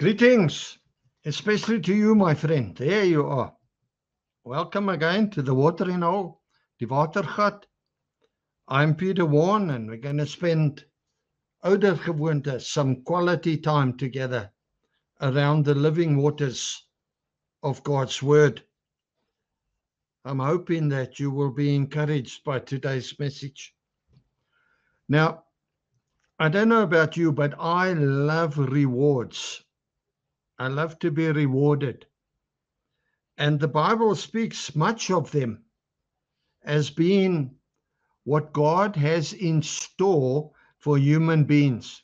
Greetings, especially to you, my friend. There you are. Welcome again to the Watering Hole, die Watergat. I'm Peter Warren, and we're going to spend ouder gewoonte some quality time together around the living waters of God's Word. I'm hoping that you will be encouraged by today's message. Now, I don't know about you, but I love rewards. I love to be rewarded. And the Bible speaks much of them as being what God has in store for human beings.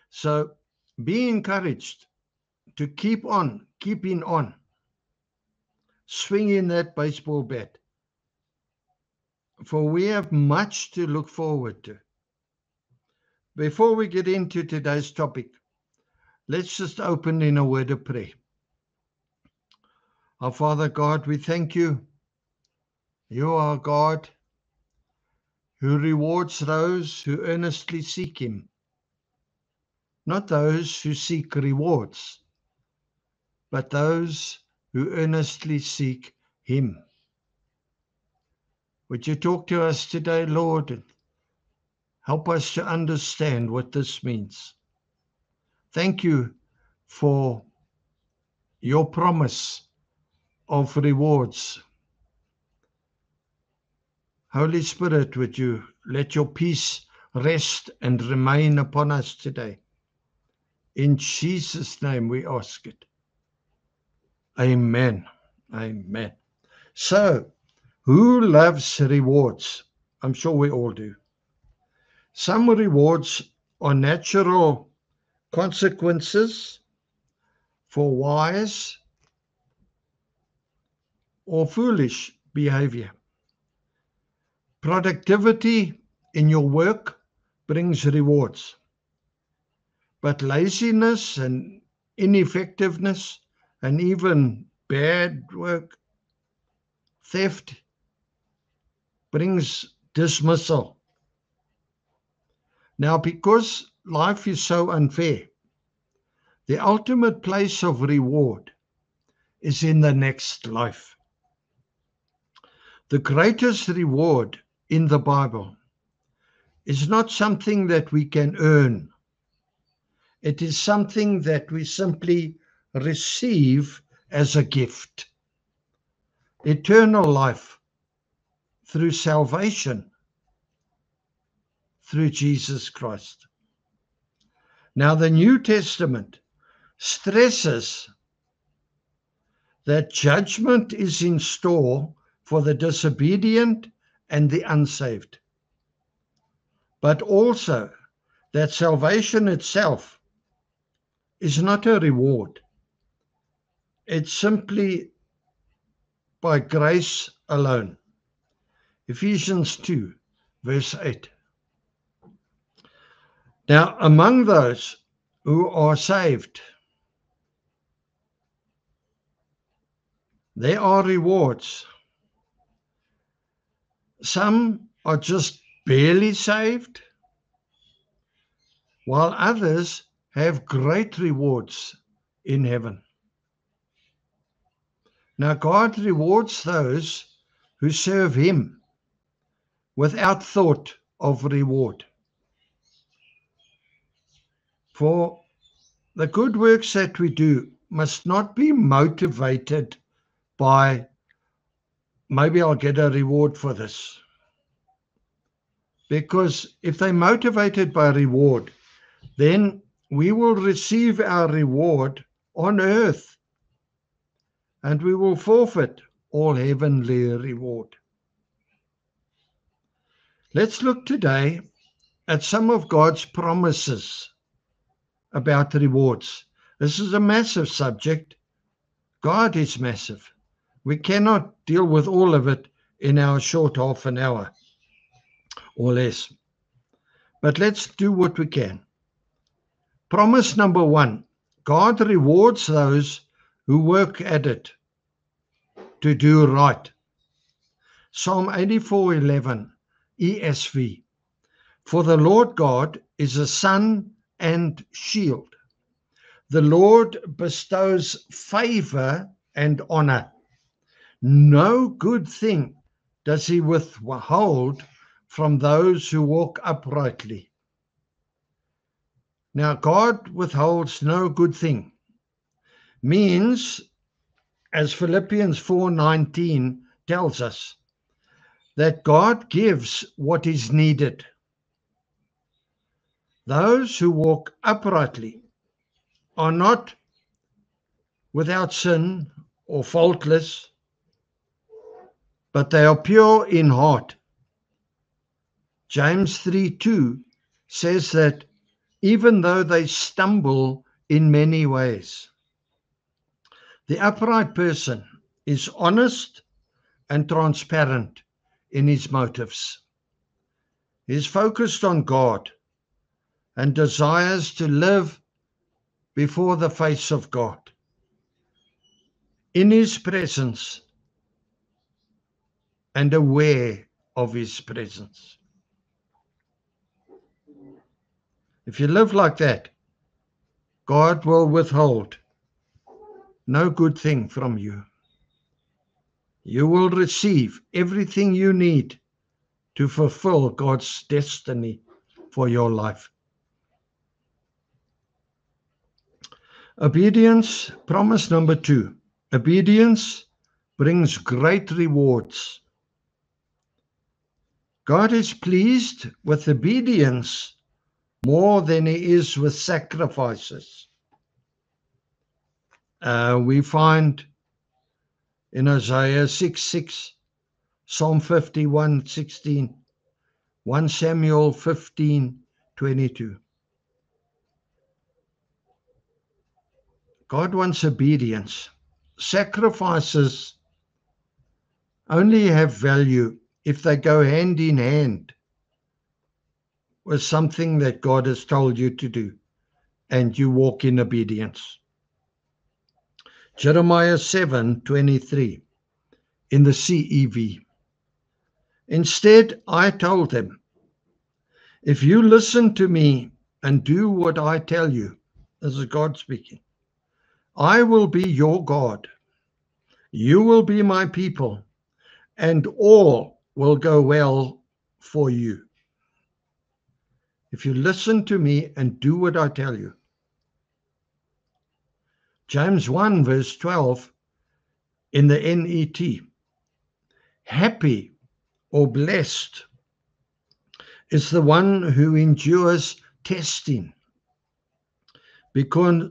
So be encouraged to keep on keeping on, swinging that baseball bat, for we have much to look forward to. Before we get into today's topic, let's just open in a word of prayer. Our Father God, we thank you. You are God who rewards those who earnestly seek Him, not those who seek rewards, but those who earnestly seek Him. Would you talk to us today, Lord, and help us to understand what this means? Thank you for your promise of rewards. Holy Spirit, would you let your peace rest and remain upon us today? In Jesus' name we ask it. Amen. Amen. So, who loves rewards? I'm sure we all do. Some rewards are natural consequences for wise or foolish behavior. Productivity in your work brings rewards, but laziness and ineffectiveness and even bad work, theft, brings dismissal. Now, because life is so unfair, the ultimate place of reward is in the next life. The greatest reward in the Bible is not something that we can earn. It is something that we simply receive as a gift. Eternal life through salvation through Jesus Christ. Now, the New Testament stresses that judgment is in store for the disobedient and the unsaved, but also that salvation itself is not a reward. It's simply by grace alone. Ephesians 2, verse 8. Now, among those who are saved, there are rewards. Some are just barely saved, while others have great rewards in heaven. Now, God rewards those who serve Him without thought of reward. For the good works that we do must not be motivated by, maybe I'll get a reward for this. Because if they're motivated by reward, then we will receive our reward on earth, and we will forfeit all heavenly reward. Let's look today at some of God's promises about rewards. This is a massive subject. God is massive. We cannot deal with all of it in our short half an hour or less. But let's do what we can. Promise number 1, God rewards those who work at it to do right. Psalm 84:11, ESV. For the Lord God is a sun and shield. The Lord bestows favor and honor. No good thing does he withhold from those who walk uprightly. Now, God withholds no good thing. Means, as Philippians 4:19 tells us, that God gives what is needed. Those who walk uprightly are not without sin or faultless, but they are pure in heart. James 3:2 says that even though they stumble in many ways, the upright person is honest and transparent in his motives. He is focused on God and desires to live before the face of God, in his presence and aware of his presence. If you live like that, God will withhold no good thing from you. You will receive everything you need to fulfill God's destiny for your life. Obedience, promise number 2. Obedience brings great rewards. God is pleased with obedience more than he is with sacrifices. We find in Isaiah 6:6, Psalm 51:16, 1 Samuel 15:22. God wants obedience. Sacrifices only have value if they go hand in hand with something that God has told you to do and you walk in obedience. Jeremiah 7:23 in the CEV. Instead, I told them, if you listen to me and do what I tell you, this is God speaking, I will be your God. You will be my people, and all will go well for you. If you listen to me and do what I tell you. James 1 verse 12 in the NET. Happy or blessed is the one who endures testing, because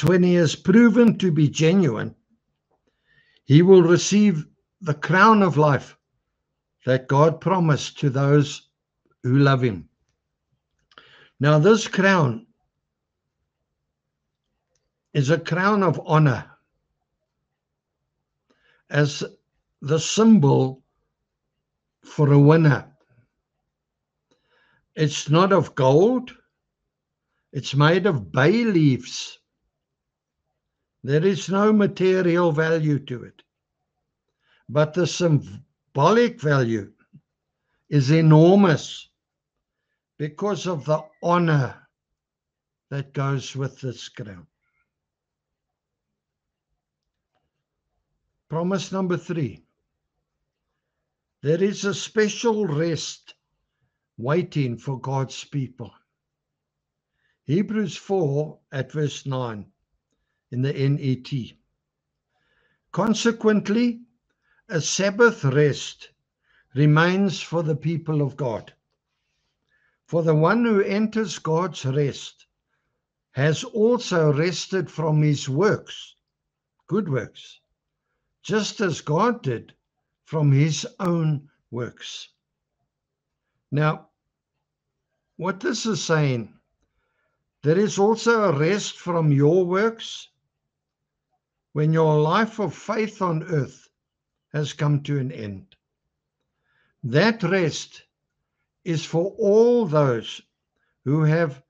when he is proven to be genuine, he will receive the crown of life that God promised to those who love him. Now, this crown is a crown of honor as the symbol for a winner. It's not of gold. It's made of bay leaves. There is no material value to it. But the symbolic value is enormous because of the honor that goes with this crown. Promise number 3. There is a special rest waiting for God's people. Hebrews 4 at verse 9 in the NET. Consequently, a Sabbath rest remains for the people of God. For the one who enters God's rest has also rested from his works, good works, just as God did from his own works. Now, what this is saying, there is also a rest from your works when your life of faith on earth has come to an end. That rest is for all those who have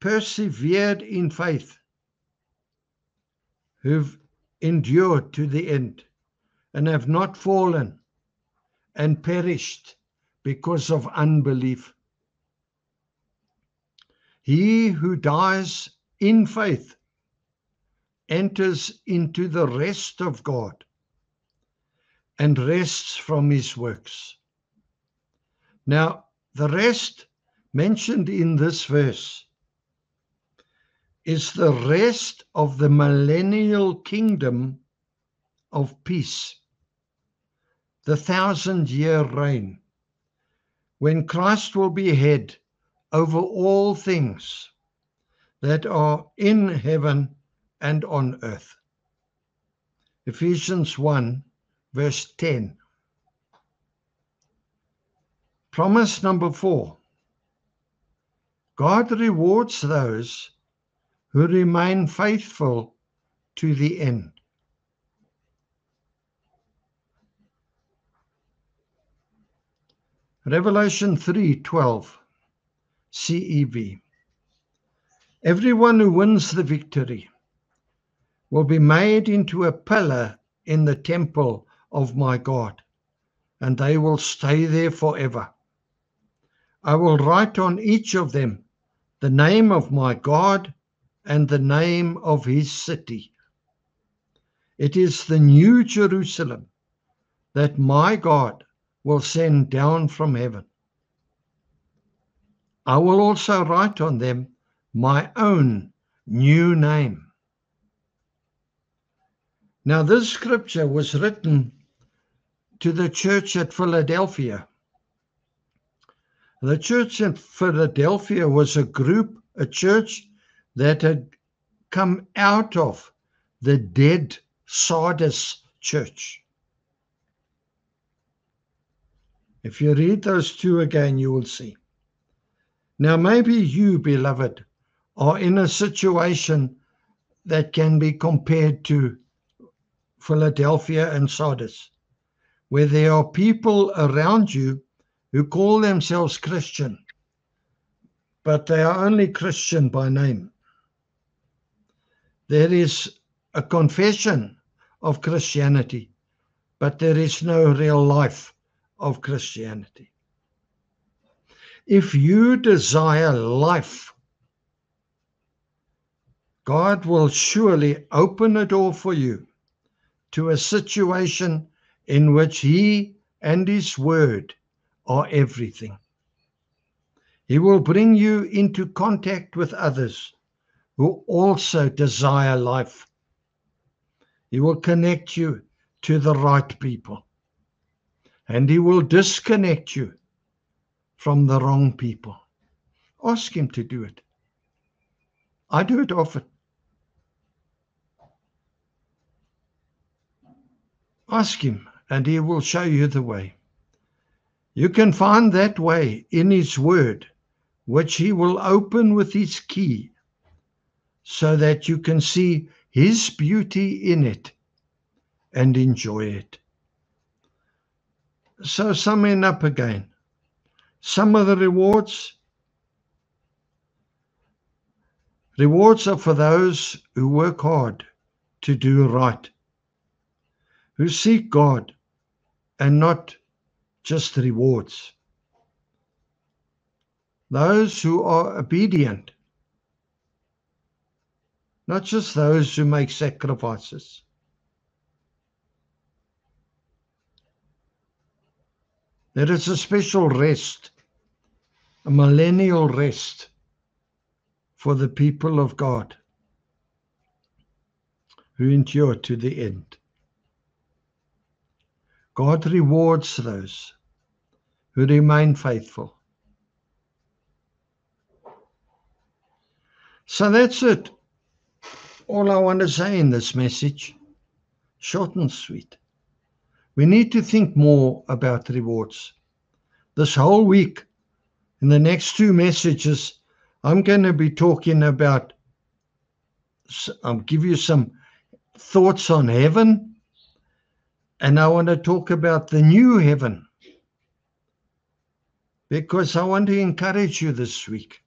persevered in faith, who've endured to the end and have not fallen and perished because of unbelief. He who dies in faith enters into the rest of God and rests from his works. Now, the rest mentioned in this verse is the rest of the millennial kingdom of peace, the 1,000-year reign, when Christ will be head over all things that are in heaven and on earth. Ephesians 1, verse 10. Promise number 4. God rewards those who remain faithful to the end. Revelation 3:12, CEV. Everyone who wins the victory will be made into a pillar in the temple of my God, and they will stay there forever. I will write on each of them the name of my God and the name of his city. It is the new Jerusalem that my God will send down from heaven. I will also write on them my own new name. Now, this scripture was written to the church at Philadelphia. The church at Philadelphia was a church that had come out of the dead Sardis church. If you read those two again, you will see. Now, maybe you, beloved, are in a situation that can be compared to Philadelphia and Sardis, where there are people around you who call themselves Christian, but they are only Christian by name. There is a confession of Christianity, but there is no real life of Christianity. If you desire life, God will surely open a door for you to a situation in which he and his word are everything. He will bring you into contact with others who also desire life. He will connect you to the right people, and he will disconnect you from the wrong people. Ask him to do it. I do it often. Ask him, and he will show you the way. You can find that way in his word, which he will open with his key, so that you can see his beauty in it and enjoy it. So summing up again, some of the rewards are for those who work hard to do right, who seek God and not just rewards. Those who are obedient, not just those who make sacrifices. There is a special rest, a millennial rest for the people of God who endure to the end. God rewards those who remain faithful. So that's it. All I want to say in this message, short and sweet. We need to think more about rewards. This whole week, in the next 2 messages, I'm going to be talking about, I'll give you some thoughts on heaven, and I want to talk about the new heaven, because I want to encourage you this week.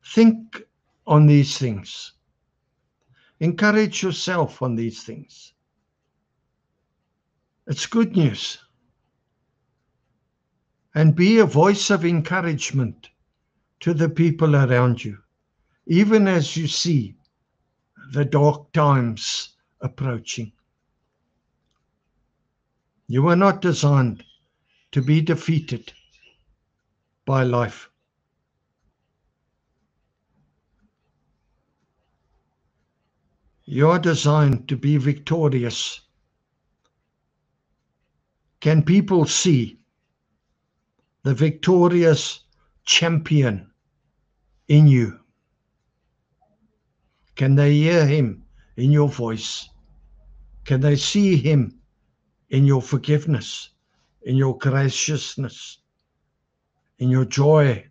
Think on these things. Encourage yourself on these things. It's good news. And be a voice of encouragement to the people around you, even as you see the dark times approaching. You were not designed to be defeated by life. You are designed to be victorious. Can people see the victorious champion in you? Can they hear him in your voice? Can they see him in your forgiveness, in your graciousness, in your joy?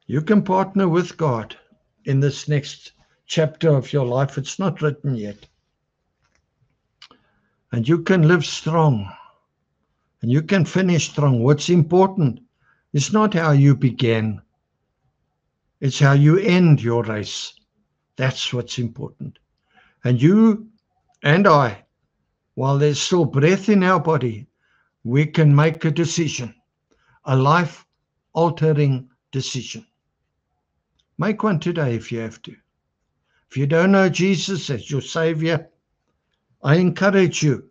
You can partner with God in this next chapter of your life. It's not written yet. And you can live strong. And you can finish strong. What's important is not how you began. It's how you end your race. That's what's important. And you and I, while there's still breath in our body, we can make a decision, a life-altering decision. Make one today if you have to. If you don't know Jesus as your Savior, I encourage you,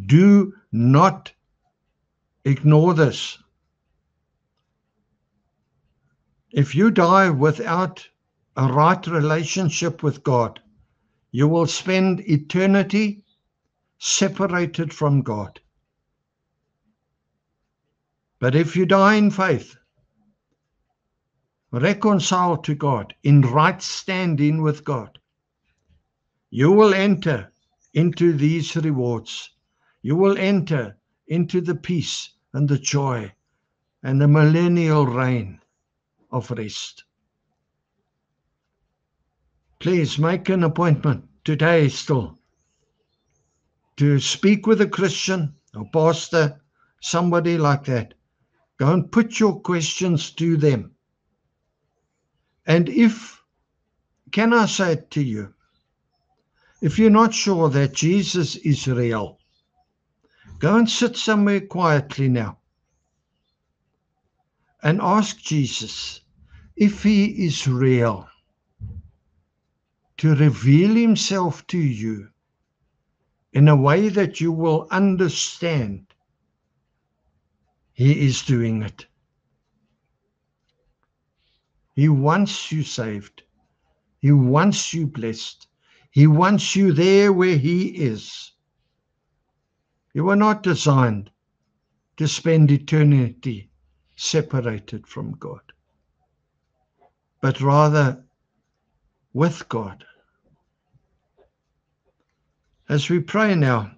do not ignore this. If you die without a right relationship with God, you will spend eternity separated from God. But if you die in faith, reconciled to God, in right standing with God, you will enter into these rewards. You will enter into the peace and the joy and the millennial reign of rest. Please make an appointment today still to speak with a Christian, a pastor, somebody like that. Go and put your questions to them. And can I say it to you, if you're not sure that Jesus is real, go and sit somewhere quietly now and ask Jesus if he is real, to reveal himself to you in a way that you will understand he is doing it. He wants you saved. He wants you blessed. He wants you there where he is. You were not designed to spend eternity separated from God, but rather with God. As we pray now,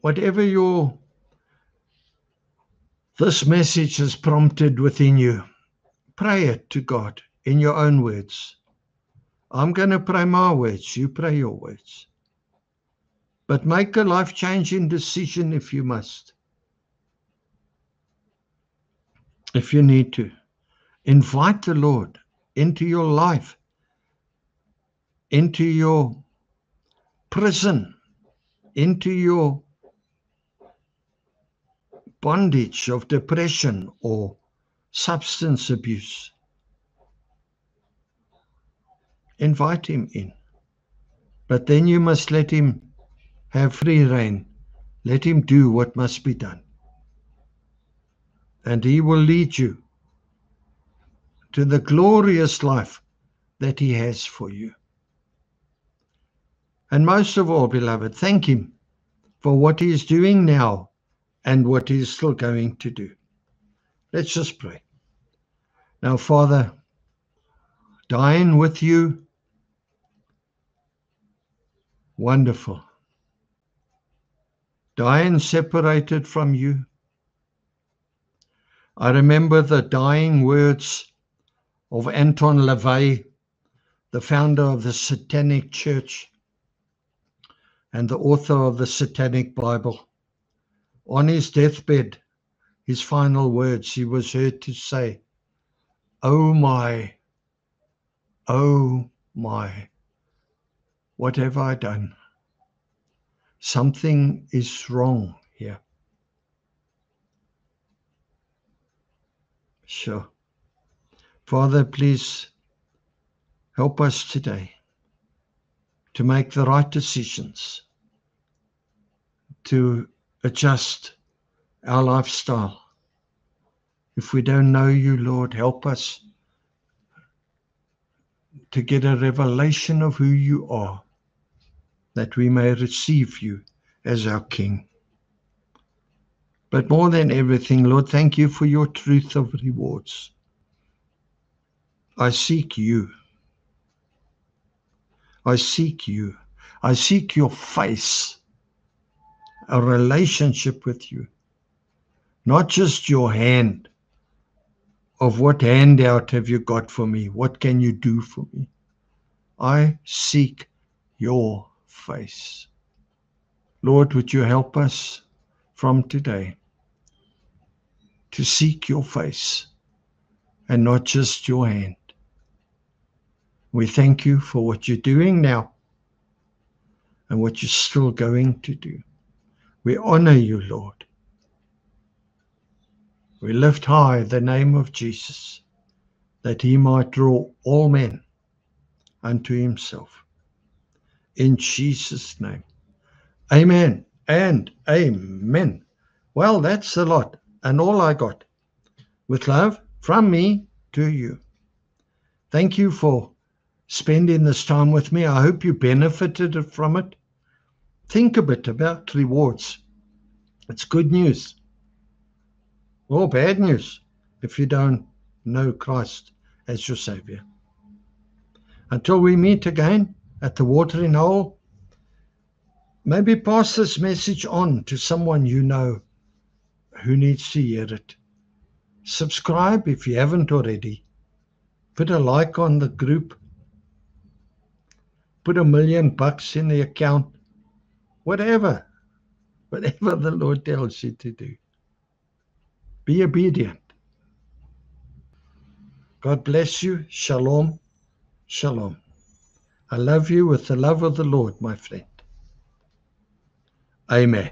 whatever this message has prompted within you, pray it to God in your own words. I'm going to pray my words, you pray your words. But make a life-changing decision if you must. If you need to. Invite the Lord into your life, into your prison, into your bondage of depression or substance abuse. Invite him in. But then you must let him have free rein. Let him do what must be done. And he will lead you to the glorious life that he has for you. And most of all, beloved, thank him for what he is doing now and what he is still going to do. Let's just pray. Now, Father, dine with you. Wonderful. Dying separated from you. I remember the dying words of Anton LaVey, the founder of the Satanic Church and the author of the Satanic Bible. On his deathbed, his final words, he was heard to say, oh my, what have I done? Something is wrong here. Sure. Father, please help us today to make the right decisions, to adjust our lifestyle. If we don't know you, Lord, help us to get a revelation of who you are, that we may receive you as our King. But more than everything, Lord, thank you for your truth of rewards. I seek you. I seek you. I seek your face, a relationship with you, not just your hand of what handout have you got for me? What can you do for me? I seek your face. Lord, would you help us from today to seek your face and not just your hand? We thank you for what you're doing now and what you're still going to do. We honor you, Lord. We lift high the name of Jesus, that he might draw all men unto himself. In Jesus' name. Amen and amen. Well, that's a lot and all I got. With love from me to you. Thank you for spending this time with me. I hope you benefited from it. Think a bit about rewards. It's good news or bad news if you don't know Christ as your Savior. Until we meet again at the Watering Hole, maybe pass this message on to someone you know who needs to hear it. Subscribe if you haven't already. Put a like on the group. Put $1 million in the account. Whatever the Lord tells you to do. Be obedient. God bless you. Shalom. Shalom. I love you with the love of the Lord, my friend. Amen.